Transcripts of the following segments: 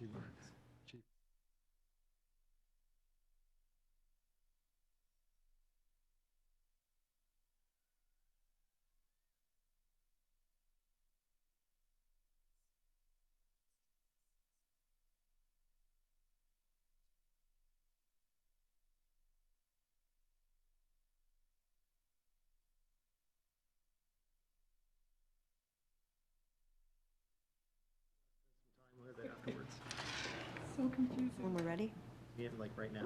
Afterwards. So confusing. When we're ready, Yeah, like right now.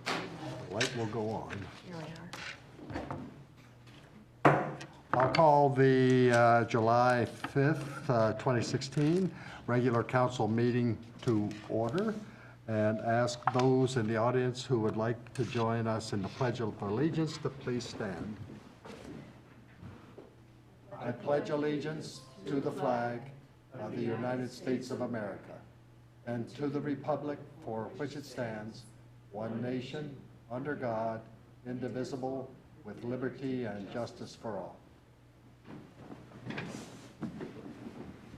The light will go on. here we are. I'll call the July 5th, 2016 regular council meeting to order and ask those in the audience who would like to join us in the Pledge of Allegiance to please stand. I pledge allegiance to the flag of the United States of America and to the republic for which it stands, one nation, under God, indivisible, with liberty and justice for all.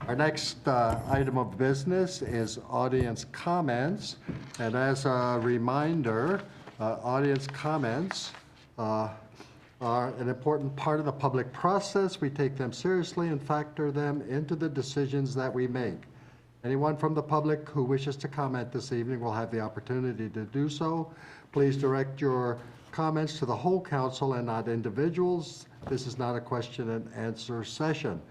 Our next item of business is audience comments. And as a reminder, audience comments are an important part of the public process. We take them seriously and factor them into the decisions that we make. Anyone from the public who wishes to comment this evening will have the opportunity to do so. Please direct your comments to the whole council and not individuals. This is not a question and answer session.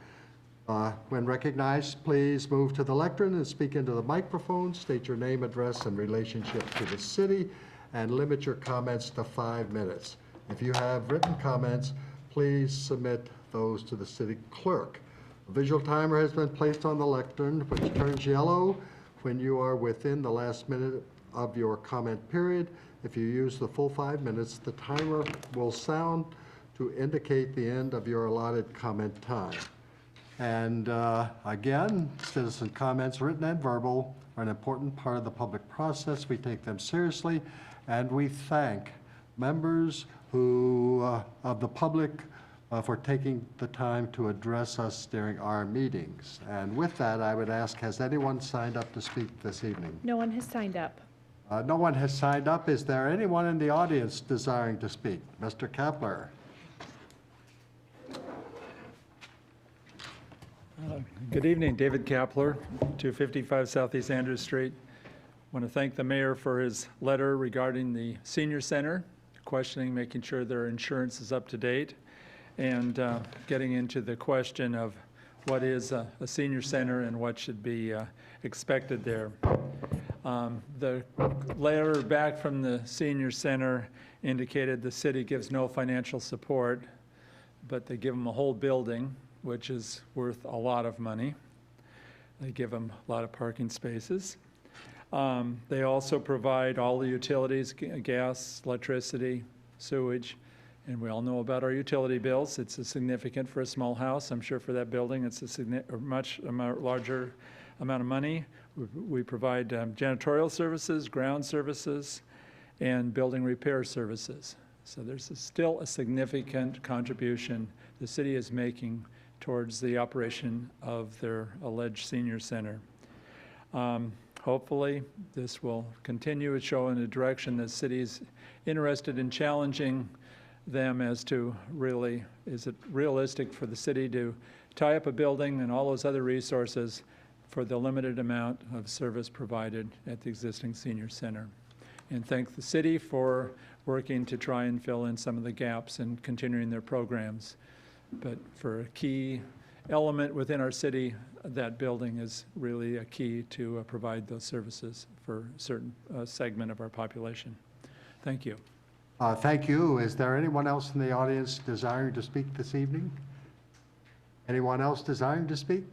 When recognized, please move to the lectern and speak into the microphone. State your name, address, and relationship to the city, and limit your comments to 5 minutes. If you have written comments, please submit those to the city clerk. A visual timer has been placed on the lectern, which turns yellow when you are within the last minute of your comment period. If you use the full 5 minutes, the timer will sound to indicate the end of your allotted comment time. And again, citizen comments, written and verbal, are an important part of the public process. We take them seriously, and we thank members of the public for taking the time to address us during our meetings. And with that, I would ask, has anyone signed up to speak this evening? No one has signed up. No one has signed up. Is there anyone in the audience desiring to speak? Mr. Kapler. Good evening, David Kapler, 255 Southeast Andrews Street. I want to thank the mayor for his letter regarding the senior center, questioning, making sure their insurance is up to date, and getting into the question of what is a senior center and what should be expected there. The letter back from the senior center indicated the city gives no financial support, but they give them a whole building, which is worth a lot of money. They give them a lot of parking spaces. They also provide all the utilities, gas, electricity, sewage, and we all know about our utility bills. It's a significant for a small house. I'm sure for that building, it's a much larger amount of money. We provide janitorial services, ground services, and building repair services. So there's still a significant contribution the city is making towards the operation of their alleged senior center. Hopefully, this will continue to show in a direction that city's interested in challenging them as to really, is it realistic for the city to tie up a building and all those other resources for the limited amount of service provided at the existing senior center? And thank the city for working to try and fill in some of the gaps and continuing their programs. But for a key element within our city, that building is really a key to provide those services for a certain segment of our population. Thank you. Thank you. Is there anyone else in the audience desiring to speak this evening? Anyone else desiring to speak?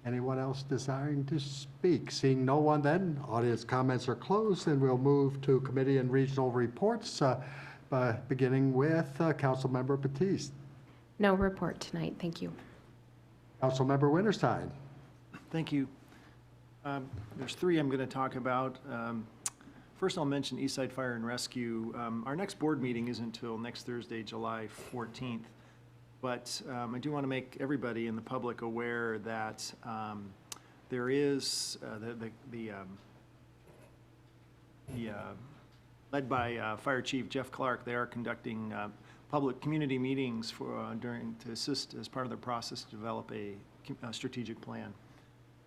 Anyone else desiring to speak? Seeing no one then, audience comments are closed, and we'll move to committee and regional reports, beginning with Councilmember Batiste. No report tonight, thank you. Councilmember Winterstein. Thank you. There's three I'm going to talk about. First, I'll mention Eastside Fire and Rescue. Our next board meeting isn't until next Thursday, July 14th. But I do want to make everybody in the public aware that There is led by Fire Chief Jeff Clark. They are conducting public community meetings to assist as part of the process to develop a strategic plan.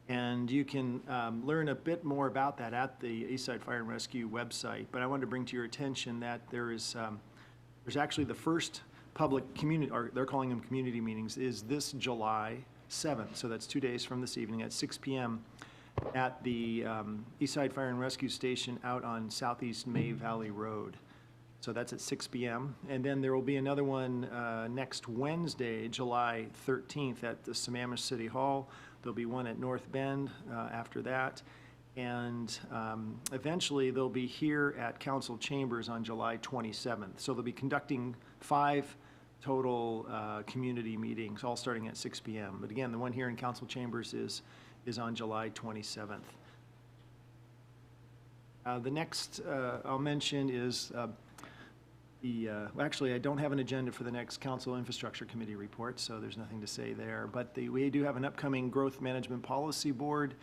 And you can learn a bit more about that at the Eastside Fire and Rescue website. But I wanted to bring to your attention that there's actually the first public community, or they're calling them community meetings, is this July 7th. So that's 2 days from this evening at 6 p.m. at the Eastside Fire and Rescue Station out on Southeast May Valley Road. So that's at 6 p.m. And then there will be another one next Wednesday, July 13th at the Sammamish City Hall. There'll be one at North Bend after that. And eventually they'll be here at Council Chambers on July 27th. So they'll be conducting 5 total community meetings, all starting at 6 p.m. But again, the one here in Council Chambers is on July 27th. The next I'll mention is actually, I don't have an agenda for the next Council Infrastructure Committee report, so there's nothing to say there. But we do have an upcoming Growth Management Policy Board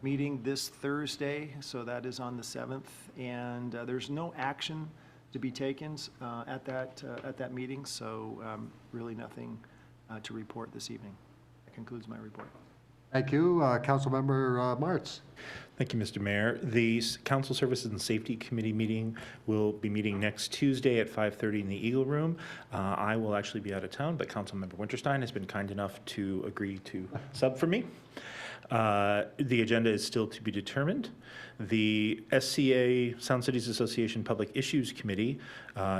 meeting this Thursday, so that is on the 7th. And there's no action to be taken at that meeting, so really nothing to report this evening. That concludes my report. Thank you. Councilmember Martz. Thank you, Mr. Mayor. The Council Services and Safety Committee meeting will be meeting next Tuesday at 5:30 in the Eagle Room. I will actually be out of town, but Councilmember Winterstein has been kind enough to agree to sub for me. The agenda is still to be determined. The SCA, Sound Cities Association Public Issues Committee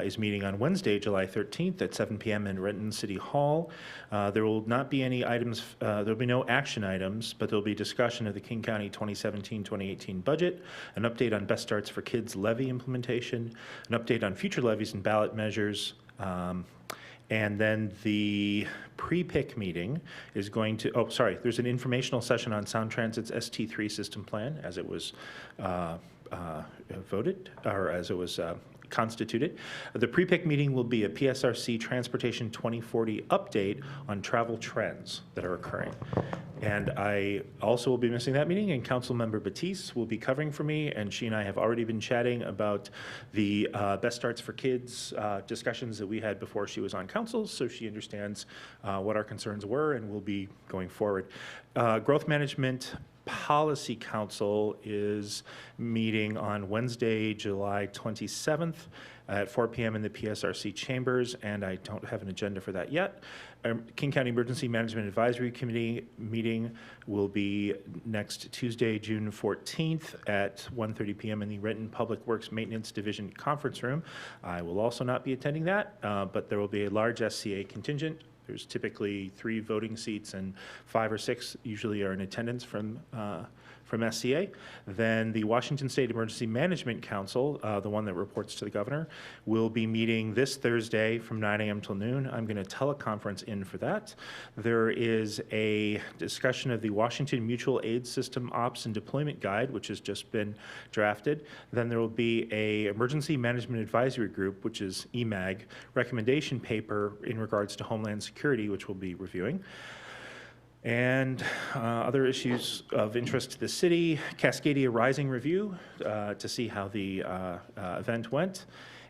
is meeting on Wednesday, July 13th at 7 p.m. in Renton City Hall. There will not be any items, there will be no action items, but there will be discussion of the King County 2017-2018 budget, an update on Best Starts for Kids levy implementation, an update on future levies and ballot measures, and then the pre-pick meeting is going to, there's an informational session on Sound Transit's ST3 system plan as it was voted, or as it was constituted. The pre-pick meeting will be a PSRC Transportation 2040 update on travel trends that are occurring. And I also will be missing that meeting, and Councilmember Batiste will be covering for me, and she and I have already been chatting about the Best Starts for Kids discussions that we had before she was on council, so she understands what our concerns were and will be going forward. Growth Management Policy Council is meeting on Wednesday, July 27th at 4 p.m. in the PSRC chambers, and I don't have an agenda for that yet. King County Emergency Management Advisory Committee meeting will be next Tuesday, June 14th at 1:30 p.m. in the Renton Public Works Maintenance Division Conference Room. I will also not be attending that, but there will be a large SCA contingent. There's typically 3 voting seats, and 5 or 6 usually are in attendance from SCA. Then the Washington State Emergency Management Council, the one that reports to the governor, will be meeting this Thursday from 9 a.m. till noon. I'm going to teleconference in for that. There is a discussion of the Washington Mutual Aid System Ops and Deployment Guide, which has just been drafted. Then there will be a Emergency Management Advisory Group, which is EMAG, recommendation paper in regards to Homeland Security, which we'll be reviewing. And other issues of interest to the city, Cascadia Rising Review to see how the event went,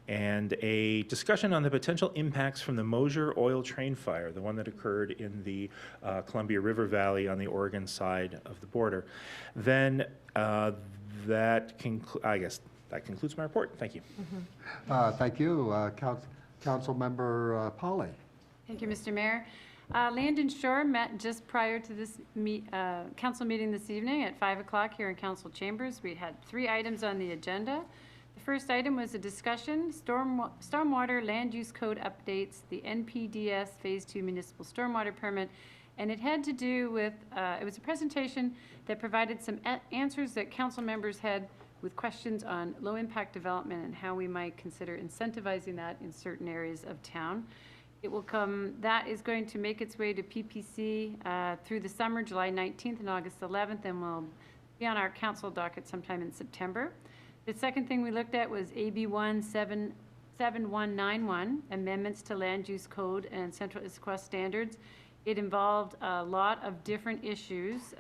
and a discussion on the potential impacts from the Mosier oil train fire, the one that occurred in the Columbia River Valley on the Oregon side of the border. Then I guess that concludes my report. Thank you. Thank you. Councilmember Polly. Thank you, Mr. Mayor. Land and Shore met just prior to this council meeting this evening at 5 o'clock here in council chambers. We had 3 items on the agenda. The first item was a discussion, stormwater land use code updates, the NPDS Phase 2 municipal stormwater permit, and it had to do with, it was a presentation that provided some answers that council members had with questions on low impact development and how we might consider incentivizing that in certain areas of town. It will come, that is going to make its way to PPC through the summer, July 19th and August 11th, and will be on our council docket sometime in September. The second thing we looked at was AB 17191, amendments to land use code and Central Issaquah standards. It involved a lot of different issues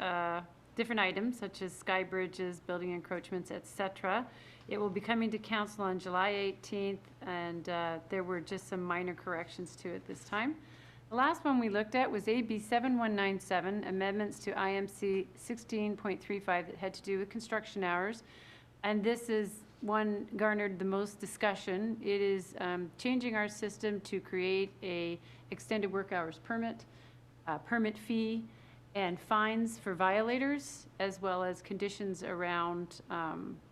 different items such as sky bridges, building encroachments, et cetera. It will be coming to council on July 18th, and there were just some minor corrections to it this time. The last one we looked at was AB 7197, amendments to IMC 16.35 that had to do with construction hours. And this is one garnered the most discussion. It is changing our system to create a extended work hours permit, permit fee, and fines for violators, as well as conditions around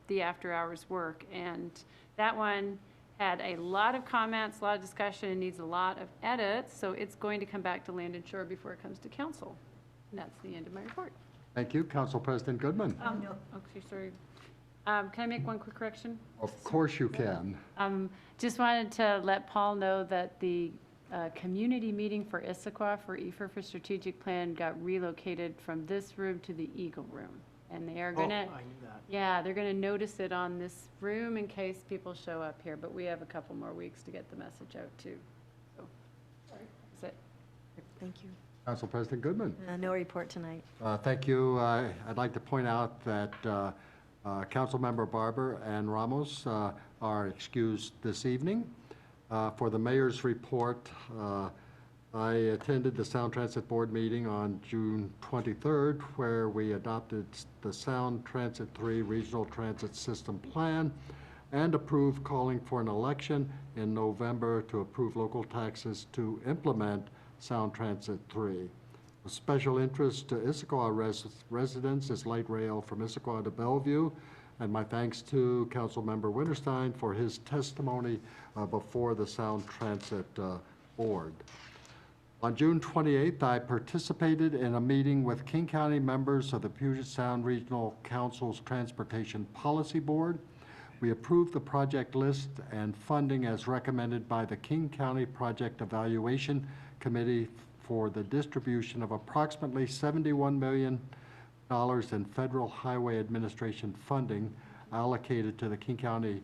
the after-hours work. And that one had a lot of comments, a lot of discussion, and needs a lot of edits, so it's going to come back to Land and Shore before it comes to council. And that's the end of my report. Thank you. Council President Goodman. Okay, sorry. Can I make one quick correction? Of course you can. Just wanted to let Paul know that the community meeting for Issaquah for for strategic plan got relocated from this room to the Eagle Room. And they are Oh, gonna, I knew that. yeah, they're gonna notice it on this room in case people show up here, but we have a couple more weeks to get the message out too. So, that's it. Thank you. Council President Goodman. No report tonight. Thank you. I'd like to point out that Councilmember Barber and Ramos are excused this evening. For the mayor's report, I attended the Sound Transit Board meeting on June 23rd, where we adopted the Sound Transit 3 Regional Transit System Plan and approved calling for an election in November to approve local taxes to implement Sound Transit 3. Of special interest to Issaquah residents is light rail from Issaquah to Bellevue, and my thanks to Councilmember Winterstein for his testimony before the Sound Transit Board. On June 28th, I participated in a meeting with King County members of the Puget Sound Regional Council's Transportation Policy Board. We approved the project list and funding as recommended by the King County Project Evaluation Committee for the distribution of approximately $71 million in Federal Highway Administration funding allocated to the King County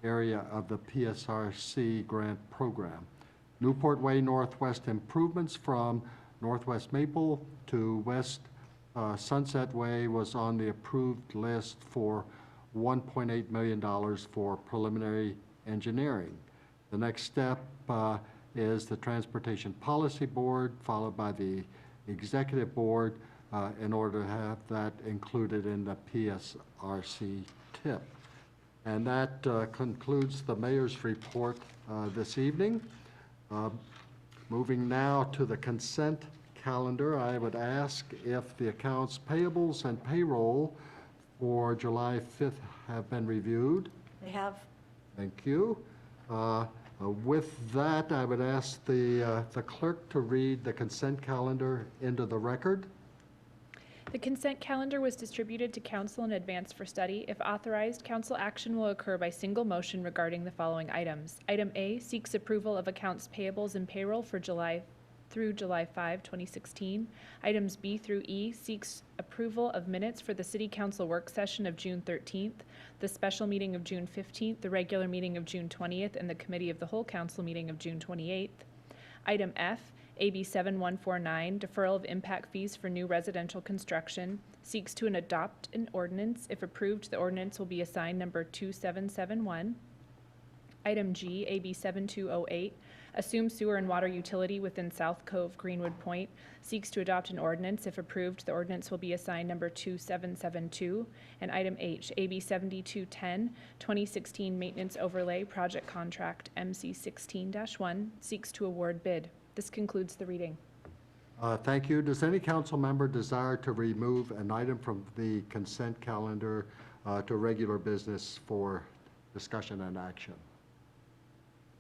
area of the PSRC grant program. Newport Way Northwest improvements from Northwest Maple to West Sunset Way was on the approved list for $1.8 million for preliminary engineering. The next step is the Transportation Policy Board, followed by the Executive Board, in order to have that included in the PSRC tip. And that concludes the mayor's report this evening. Moving now to the consent calendar, I would ask if the accounts payables and payroll for July 5th have been reviewed. They have. Thank you. With that, I would ask the clerk to read the consent calendar into the record. The consent calendar was distributed to council in advance for study. If authorized, council action will occur by single motion regarding the following items. Item A seeks approval of accounts payables and payroll for July through July 5, 2016. Items B through E seeks approval of minutes for the City Council work session of June 13th, the special meeting of June 15th, the regular meeting of June 20th, and the Committee of the Whole Council meeting of June 28th. Item F, AB 7149, deferral of impact fees for new residential construction, seeks to adopt an ordinance. If approved, the ordinance will be assigned number 2771. Item G, AB 7208, assume sewer and water utility within South Cove Greenwood Point, seeks to adopt an ordinance. If approved, the ordinance will be assigned number 2772. And item H, AB 7210, 2016 Maintenance Overlay Project Contract MC 16-1, seeks to award bid. This concludes the reading. Thank you. Does any council member desire to remove an item from the consent calendar to regular business for discussion and action?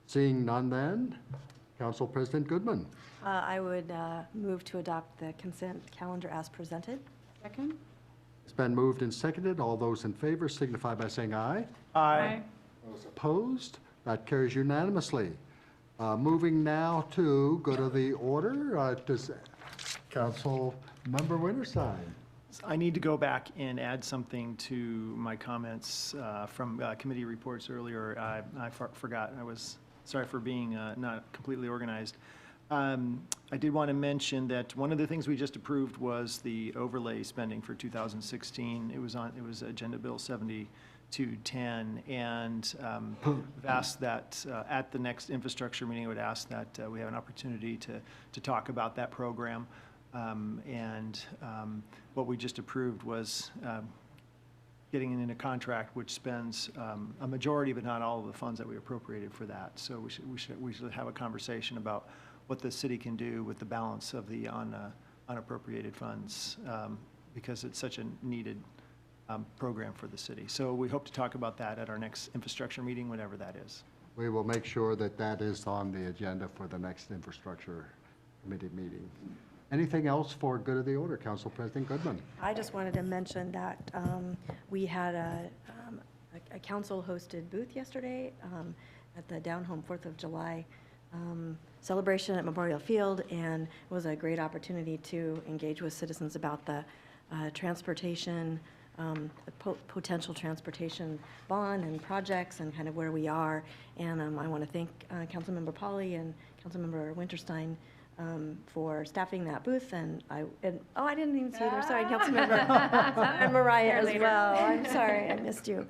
Seeing none then, Council President Goodman. I would move to adopt the consent calendar as presented. Second? It's been moved and seconded. All those in favor signify by saying aye. Aye. Those opposed? That carries unanimously. Moving now to go to the order. Does Council Member Winterstein? I need to go back and add something to my comments from committee reports earlier. I forgot. I was sorry for being not completely organized. I did want to mention that one of the things we just approved was the overlay spending for 2016. It was Agenda Bill 7210, and I've asked that at the next infrastructure meeting, I would ask that we have an opportunity to talk about that program. What we just approved was getting it in a contract which spends a majority, but not all of the funds that we appropriated for that. So we should have a conversation about what the city can do with the balance of the unappropriated funds, because it's such a needed program for the city. So we hope to talk about that at our next infrastructure meeting, whenever that is. We will make sure that that is on the agenda for the next infrastructure committee meeting. Anything else for good of the order, Council President Goodman? I just wanted to mention that we had a council-hosted booth yesterday at the Down Home 4th of July celebration at Memorial Field, and it was a great opportunity to engage with citizens about the transportation, the potential transportation bond and projects and kind of where we are. And I want to thank Councilmember Pauley and Councilmember Winterstein for staffing that booth, and I didn't even see you there, sorry, Councilmember, and Mariah as well, I'm sorry, I missed you.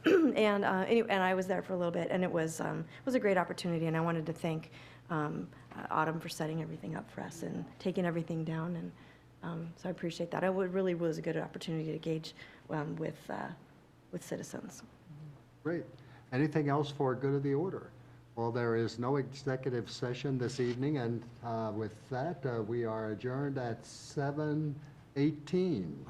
And anyway, and I was there for a little bit, and it was a great opportunity, and I wanted to thank Autumn for setting everything up for us and taking everything down, and so I appreciate that. It really was a good opportunity to engage with citizens. Great. Anything else for good of the order? Well, there is no executive session this evening, and with that, we are adjourned at 7:18.